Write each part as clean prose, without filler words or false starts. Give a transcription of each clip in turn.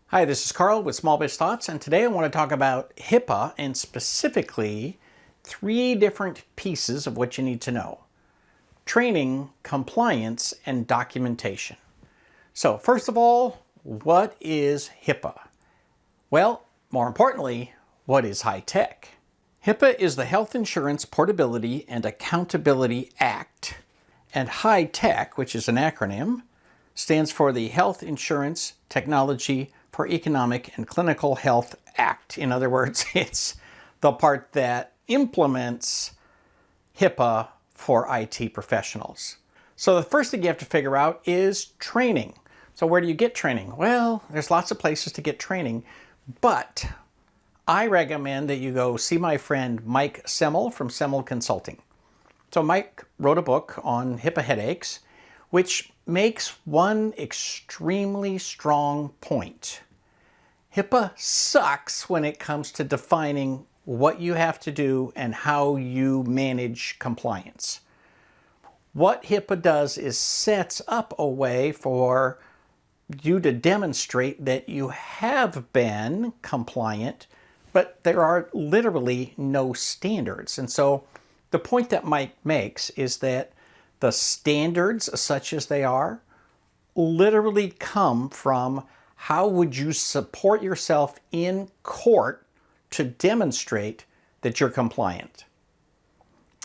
Hi, this is Carl with Small Biz Thoughts, and today I want to talk about HIPAA and specifically 3 different pieces of what you need to know: training, compliance, and documentation. So first of all, what is HIPAA? Well, more importantly, what is high tech? HIPAA is the Health Insurance Portability and Accountability Act, and high tech, which is an acronym, stands for the Health Insurance Technology for Economic and Clinical Health Act. In other words, it's the part that implements HIPAA for IT professionals. So the first thing you have to figure out is training. So where do you get training? Well, there's lots of places to get training, but I recommend that you go see my friend Mike Semel from Semel Consulting. So Mike wrote a book on HIPAA headaches, which makes one extremely strong point. HIPAA sucks when it comes to defining what you have to do and how you manage compliance. What HIPAA does is sets up a way for you to demonstrate that you have been compliant, but there are literally no standards. And so the point that Mike makes is that the standards, such as they are, literally come from how would you support yourself in court to demonstrate that you're compliant.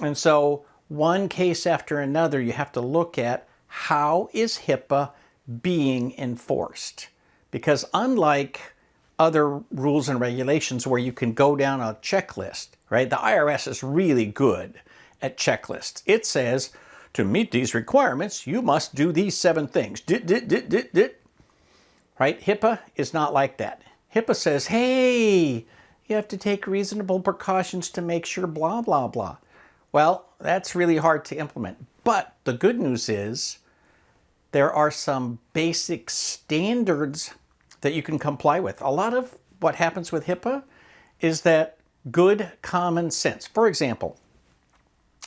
And so one case after another, you have to look at how is HIPAA being enforced. Because unlike other rules and regulations where you can go down a checklist, right? The IRS is really good at checklists. It says, to meet these requirements, you must do these 7 things. Right? HIPAA is not like that. HIPAA says, hey, you have to take reasonable precautions to make sure blah, blah, blah. Well, that's really hard to implement. But the good news is there are some basic standards that you can comply with. A lot of what happens with HIPAA is that good common sense. For example,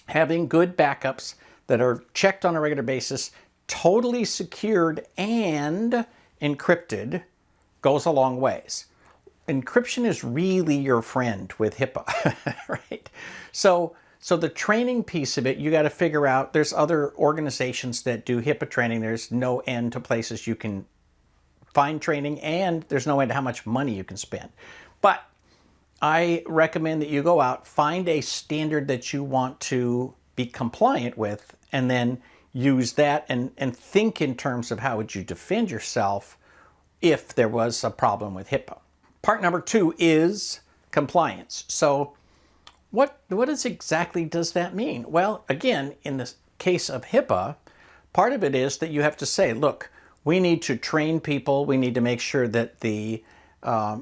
having good backups that are checked on a regular basis, totally secured and encrypted goes a long ways. Encryption is really your friend with HIPAA, right? So the training piece of it, you got to figure out, there's other organizations that do HIPAA training. There's no end to places you can find training, and there's no end to how much money you can spend. But I recommend that you go out, find a standard that you want to be compliant with, and then use that and think in terms of how would you defend yourself if there was a problem with HIPAA. Part number 2 is compliance. So what exactly does that mean? Well, again, in the case of HIPAA, part of it is that you have to say, look, we need to train people. We need to make sure that the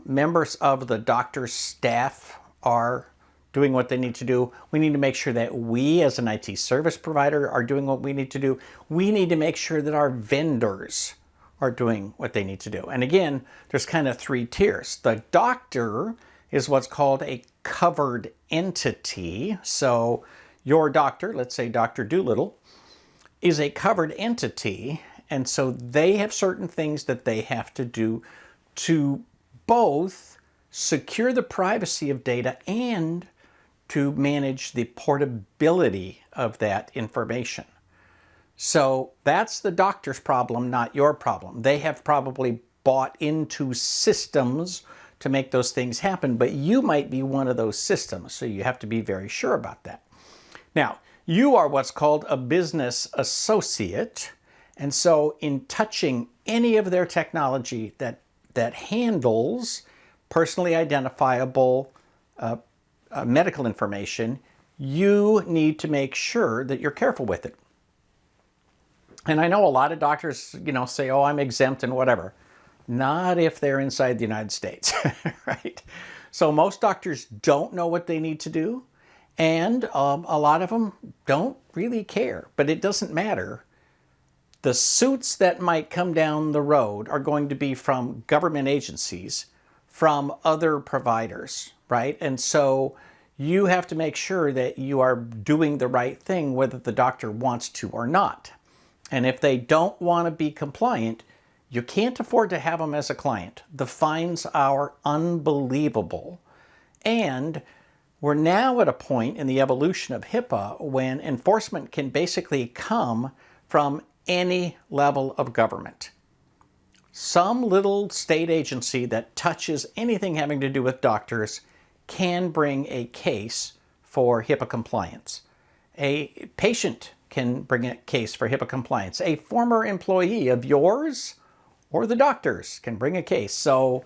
members of the doctor's staff are doing what they need to do. We need to make sure that we as an IT service provider are doing what we need to do. We need to make sure that our vendors are doing what they need to do. And again, there's kind of 3 tiers. The doctor is what's called a covered entity. So your doctor, let's say Dr. Doolittle, is a covered entity. And so they have certain things that they have to do to both secure the privacy of data and to manage the portability of that information. So that's the doctor's problem, not your problem. They have probably bought into systems to make those things happen, but you might be one of those systems, so you have to be very sure about that. Now, you are what's called a business associate, and so in touching any of their technology that handles personally identifiable medical information, you need to make sure that you're careful with it. And I know a lot of doctors, say, oh, I'm exempt and whatever. Not if they're inside the United States, right? So most doctors don't know what they need to do, and a lot of them don't really care, but it doesn't matter. The suits that might come down the road are going to be from government agencies, from other providers, right? And so you have to make sure that you are doing the right thing, whether the doctor wants to or not. And if they don't want to be compliant, You can't afford to have them as a client. The fines are unbelievable. And we're now at a point in the evolution of HIPAA when enforcement can basically come from any level of government. Some little state agency that touches anything having to do with doctors can bring a case for HIPAA compliance. A patient can bring a case for HIPAA compliance. A former employee of yours or the doctor's can bring a case. So,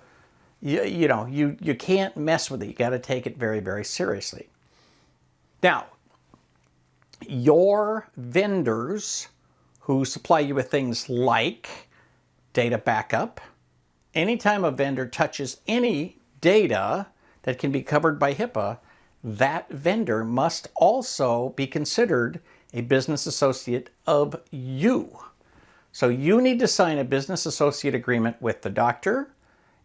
you can't mess with it. You got to take it very, very seriously. Now, your vendors who supply you with things like data backup, anytime a vendor touches any data that can be covered by HIPAA, that vendor must also be considered a business associate of you. So you need to sign a business associate agreement with the doctor,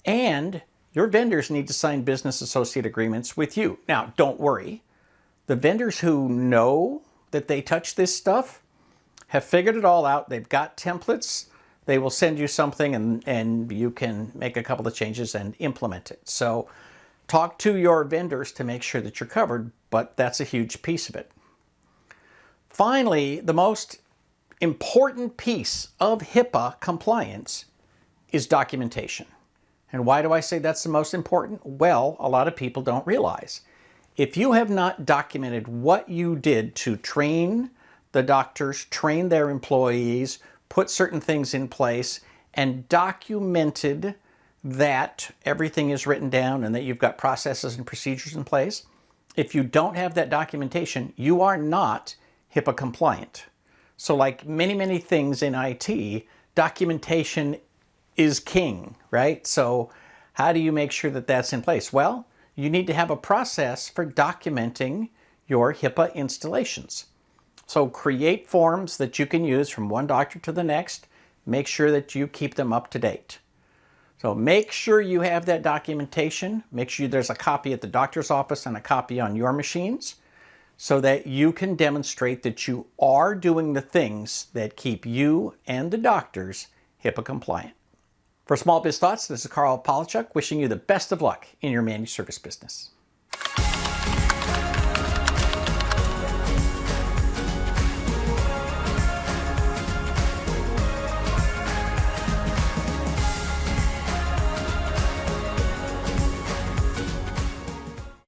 and your vendors need to sign business associate agreements with you. Now, don't worry. The vendors who know that they touch this stuff have figured it all out. They've got templates. They will send you something and you can make a couple of changes and implement it. So talk to your vendors to make sure that you're covered, but that's a huge piece of it. Finally, the most important piece of HIPAA compliance is documentation. And why do I say that's the most important? Well, a lot of people don't realize. If you have not documented what you did to train the doctors, train their employees, put certain things in place, and documented that everything is written down and that you've got processes and procedures in place, if you don't have that documentation, you are not HIPAA compliant. So like many, many things in IT, documentation is king, right? So how do you make sure that that's in place? Well, you need to have a process for documenting your HIPAA installations. So create forms that you can use from one doctor to the next. Make sure that you keep them up to date. So make sure you have that documentation. Make sure there's a copy at the doctor's office and a copy on your machines so that you can demonstrate that you are doing the things that keep you and the doctors HIPAA compliant. For Small Biz Thoughts, this is Carl Palachuk wishing you the best of luck in your managed service business.